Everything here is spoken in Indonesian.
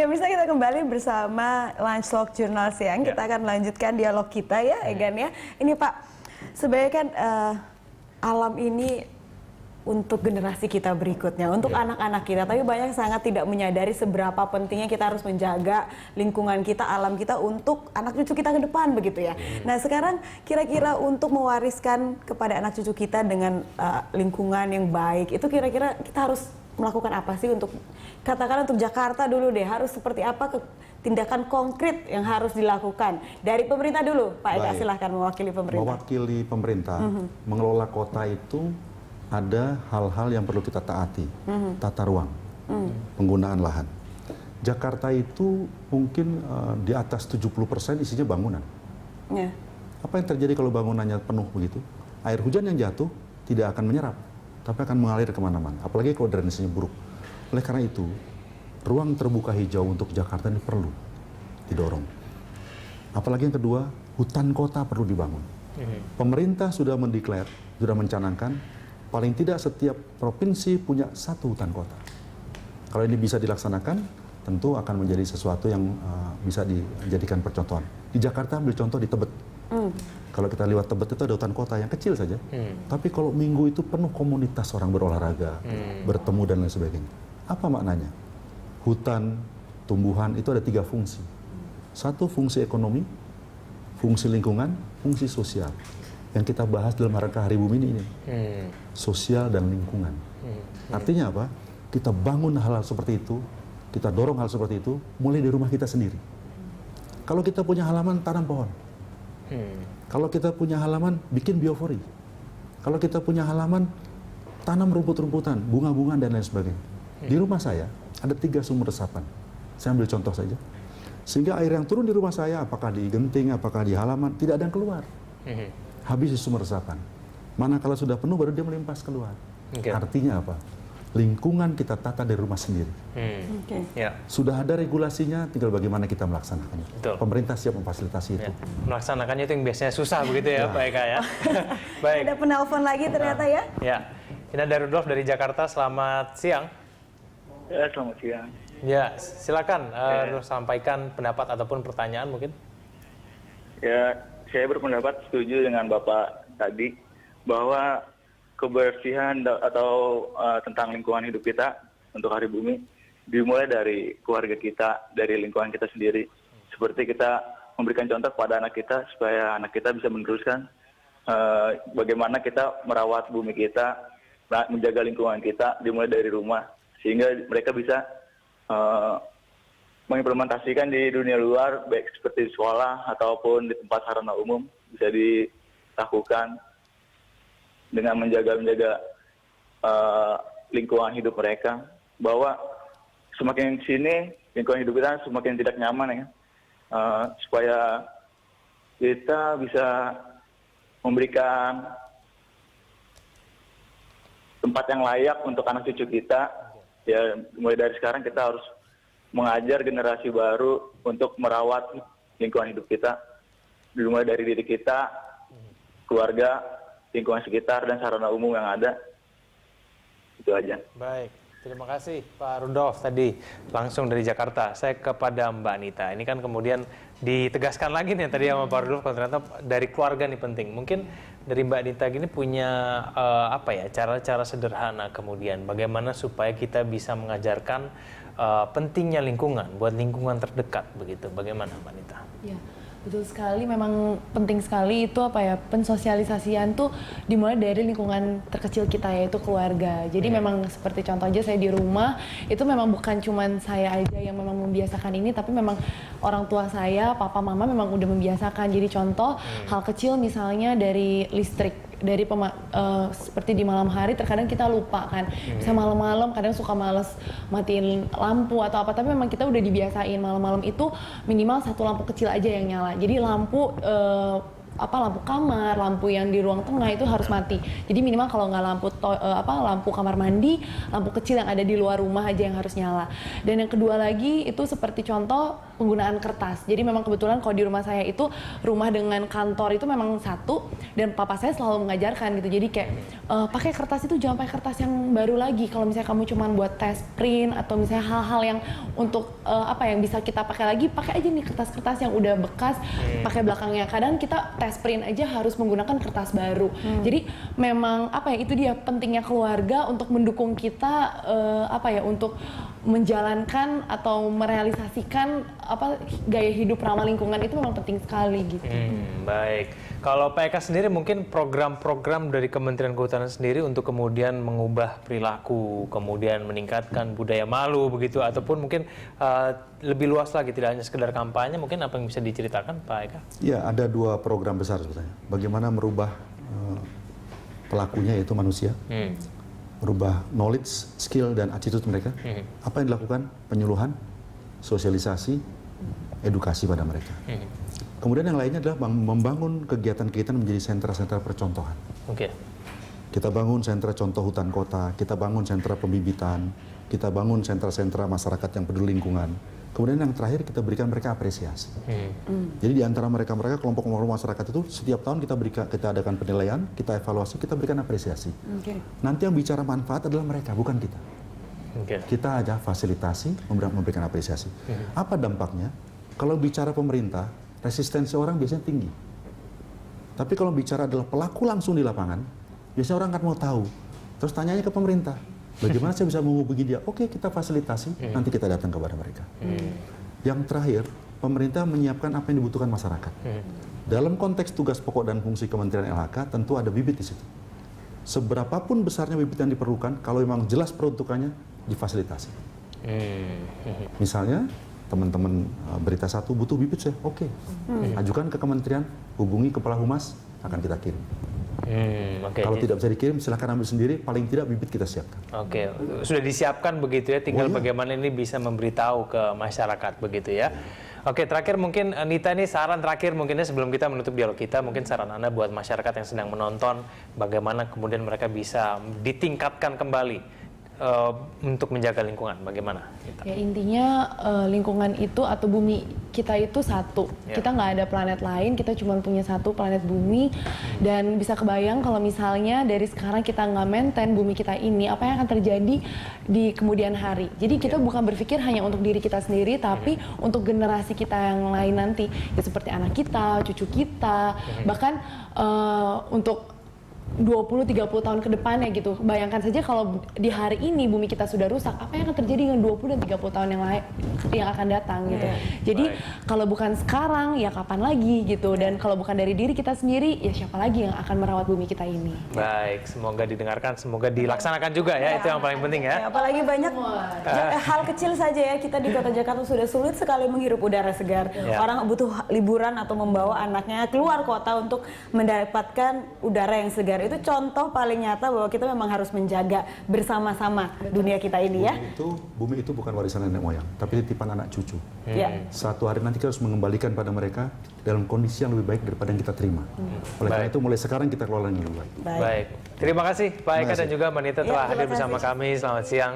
Ya, bisa kita kembali bersama Lunch Talk Jurnal Siang. Kita akan melanjutkan dialog kita ya, Egan ya. Ini Pak, sebenarnya kan alam ini untuk generasi kita berikutnya, untuk anak-anak kita. Tapi banyak sangat tidak menyadari seberapa pentingnya kita harus menjaga lingkungan kita, alam kita untuk anak cucu kita ke depan begitu ya. Nah sekarang kira-kira untuk mewariskan kepada anak cucu kita dengan lingkungan yang baik, itu kira-kira kita harus melakukan apa sih untuk, katakan untuk Jakarta dulu deh, harus seperti apa tindakan konkret yang harus dilakukan dari pemerintah dulu, Pak Eka, silahkan mewakili pemerintah. Mewakili pemerintah, mengelola kota itu ada hal-hal yang perlu kita taati, tata ruang, penggunaan lahan. Jakarta itu mungkin di atas 70% isinya bangunan. Yeah. Apa yang terjadi kalau bangunannya penuh begitu? Air hujan yang jatuh tidak akan menyerap, tapi akan mengalir kemana-mana. Apalagi kalau drainasenya buruk. Oleh karena itu, ruang terbuka hijau untuk Jakarta ini perlu didorong. Apalagi yang kedua, hutan kota perlu dibangun. Pemerintah sudah mendeklar, sudah mencanangkan, paling tidak setiap provinsi punya satu hutan kota. Kalau ini bisa dilaksanakan, tentu akan menjadi sesuatu yang bisa dijadikan percontohan. Di Jakarta ambil contoh di Tebet. Kalau kita lewat Tebet itu ada hutan kota yang kecil saja. Tapi kalau minggu itu penuh komunitas orang berolahraga, bertemu dan lain sebagainya. Apa maknanya? Hutan, tumbuhan itu ada 3 fungsi. Satu fungsi ekonomi, fungsi lingkungan, fungsi sosial. Yang kita bahas dalam rangka Hari Bumi ini, sosial dan lingkungan. Artinya apa? Kita bangun hal-hal seperti itu, kita dorong hal seperti itu, mulai di rumah kita sendiri. Kalau kita punya halaman, tanam pohon. Kalau kita punya halaman, bikin biofori. Kalau kita punya halaman, tanam rumput-rumputan, bunga-bungaan dan lain sebagainya. Di rumah saya ada 3 sumber resapan. Saya ambil contoh saja. Sehingga air yang turun di rumah saya, apakah di genting, apakah di halaman, tidak ada yang keluar. Habis di sumber resapan. Manakala sudah penuh baru dia melimpas keluar. Artinya apa? Lingkungan kita tata dari rumah sendiri. Sudah ada regulasinya, tinggal bagaimana kita melaksanakannya. Betul. Pemerintah siap memfasilitasi itu. Melaksanakannya itu yang biasanya susah begitu ya, Pak Eka ya. Baik. Ada penelpon lagi ternyata ya. Ya. Ini ada Rudolf dari Jakarta. Selamat siang. Ya, selamat siang. Ya, silakan Rudolf sampaikan pendapat ataupun pertanyaan mungkin. Ya, saya berpendapat setuju dengan Bapak tadi bahwa kebersihan atau tentang lingkungan hidup kita untuk Hari Bumi dimulai dari keluarga kita, dari lingkungan kita sendiri. Seperti kita memberikan contoh kepada anak kita supaya anak kita bisa meneruskan bagaimana kita merawat bumi kita, menjaga lingkungan kita dimulai dari rumah, sehingga mereka bisa mengimplementasikan di dunia luar, baik seperti di sekolah ataupun di tempat sarana umum, bisa dilakukan dengan menjaga lingkungan hidup mereka. Bahwa semakin sini lingkungan hidup kita semakin tidak nyaman ya, supaya kita bisa memberikan tempat yang layak untuk anak cucu kita. Ya, mulai dari sekarang kita harus mengajar generasi baru untuk merawat lingkungan hidup kita, dimulai dari diri kita, keluarga, lingkungan sekitar, dan sarana umum yang ada. Itu aja. Baik, terima kasih Pak Rudolf tadi langsung dari Jakarta. Saya kepada Mbak Anita. Ini kan kemudian ditegaskan lagi nih tadi sama Pak Rudolf, ternyata dari keluarga nih penting. Mungkin dari Mbak Anita gini punya apa ya, cara-cara sederhana kemudian bagaimana supaya kita bisa mengajarkan pentingnya lingkungan buat lingkungan terdekat begitu. Bagaimana Mbak Anita? Ya, betul sekali. Memang penting sekali itu apa ya, pensosialisasian tuh dimulai dari lingkungan terkecil kita, yaitu keluarga. Jadi memang seperti contoh aja saya di rumah itu memang bukan cuman saya aja yang memang membiasakan ini, tapi memang orang tua saya, papa mama memang udah membiasakan. Jadi contoh hal kecil misalnya dari listrik. Dari seperti di malam hari terkadang kita lupa kan, bisa malam-malam kadang suka males matiin lampu atau apa, tapi memang kita udah dibiasain malam-malam itu minimal 1 lampu kecil aja yang nyala. Jadi lampu lampu kamar, lampu yang di ruang tengah itu harus mati. Jadi minimal kalau nggak lampu kamar mandi, lampu kecil yang ada di luar rumah aja yang harus nyala. Dan yang kedua lagi itu seperti contoh penggunaan kertas. Jadi memang kebetulan kalau di rumah saya itu rumah dengan kantor itu memang satu, dan papa saya selalu mengajarkan gitu. Jadi kayak pakai kertas itu jangan pakai kertas yang baru lagi. Kalau misalnya kamu cuma buat test print atau misalnya hal-hal yang untuk yang bisa kita pakai lagi, pakai aja nih kertas-kertas yang udah bekas, pakai belakangnya. Kadang kita test print aja harus menggunakan kertas baru. Jadi memang itu dia pentingnya keluarga untuk mendukung kita untuk menjalankan atau merealisasikan gaya hidup ramah lingkungan itu memang penting sekali gitu. Baik. Kalau Pak Eka sendiri mungkin program-program dari Kementerian Kehutanan sendiri untuk kemudian mengubah perilaku, kemudian meningkatkan budaya malu begitu, ataupun mungkin lebih luas lagi, tidak hanya sekedar kampanye, mungkin apa yang bisa diceritakan Pak Eka? Ya, ada 2 program besar sebetulnya. Bagaimana merubah pelakunya yaitu manusia, merubah knowledge, skill, dan attitude mereka. Apa yang dilakukan? Penyuluhan, sosialisasi, edukasi pada mereka. Kemudian yang lainnya adalah membangun kegiatan-kegiatan menjadi sentra-sentra percontohan. Kita bangun sentra contoh hutan kota, kita bangun sentra pembibitan, kita bangun sentra-sentra masyarakat yang peduli lingkungan. Kemudian yang terakhir kita berikan mereka apresiasi. Jadi di antara mereka kelompok-kelompok masyarakat itu setiap tahun kita adakan penilaian, kita evaluasi, kita berikan apresiasi. Nanti yang bicara manfaat adalah mereka, bukan kita. Kita aja fasilitasi, memberikan apresiasi. Apa dampaknya? Kalau bicara pemerintah, resistensi orang biasanya tinggi. Tapi kalau bicara adalah pelaku langsung di lapangan, biasanya orang akan mau tahu. Terus tanyanya ke pemerintah, bagaimana saya bisa menghubungi dia? Oke, kita fasilitasi, nanti kita datang kepada mereka. Yang terakhir, pemerintah menyiapkan apa yang dibutuhkan masyarakat. Dalam konteks tugas pokok dan fungsi Kementerian LHK, tentu ada bibit di situ. Seberapapun besarnya bibit yang diperlukan, kalau memang jelas peruntukannya, difasilitasi. Misalnya, teman-teman Berita Satu butuh bibit, saya oke. Ajukan ke kementerian, hubungi Kepala Humas, akan kita kirim. Kalau tidak bisa dikirim, silahkan ambil sendiri, paling tidak bibit kita siapkan. Sudah disiapkan begitu ya, tinggal bagaimana ini bisa memberitahu ke masyarakat begitu ya. Terakhir mungkin Nita, ini saran terakhir mungkinnya sebelum kita menutup dialog kita, mungkin saran Anda buat masyarakat yang sedang menonton, bagaimana kemudian mereka bisa ditingkatkan kembali untuk menjaga lingkungan, bagaimana? Ya intinya lingkungan itu atau bumi kita itu satu. Kita nggak ada planet lain, kita cuma punya satu planet bumi. Dan bisa kebayang kalau misalnya dari sekarang kita nggak maintain bumi kita ini, apa yang akan terjadi di kemudian hari. Jadi kita bukan berpikir hanya untuk diri kita sendiri, tapi untuk generasi kita yang lain nanti. Ya seperti anak kita, cucu kita, bahkan untuk 20-30 tahun ke depannya gitu. Bayangkan saja kalau di hari ini bumi kita sudah rusak, apa yang akan terjadi dengan 20 dan 30 tahun yang akan datang gitu. Jadi kalau bukan sekarang ya kapan lagi gitu. Dan kalau bukan dari diri kita sendiri ya siapa lagi yang akan merawat bumi kita ini. Baik, semoga didengarkan, semoga dilaksanakan juga ya, itu yang paling penting ya. Apalagi banyak hal kecil saja ya, kita di Kota Jakarta sudah sulit sekali menghirup udara segar. Orang butuh liburan atau membawa anaknya keluar kota untuk mendapatkan udara yang segar. Itu contoh paling nyata bahwa kita memang harus menjaga bersama-sama dunia kita ini ya. Bumi itu bukan warisan nenek moyang, tapi titipan anak cucu. Suatu hari nanti kita harus mengembalikan pada mereka dalam kondisi yang lebih baik daripada yang kita terima. Oleh karena itu mulai sekarang kita kelola dengan lebih baik. Baik. Terima kasih Pak Eka dan juga Mbak Nita telah hadir bersama kami. Selamat siang.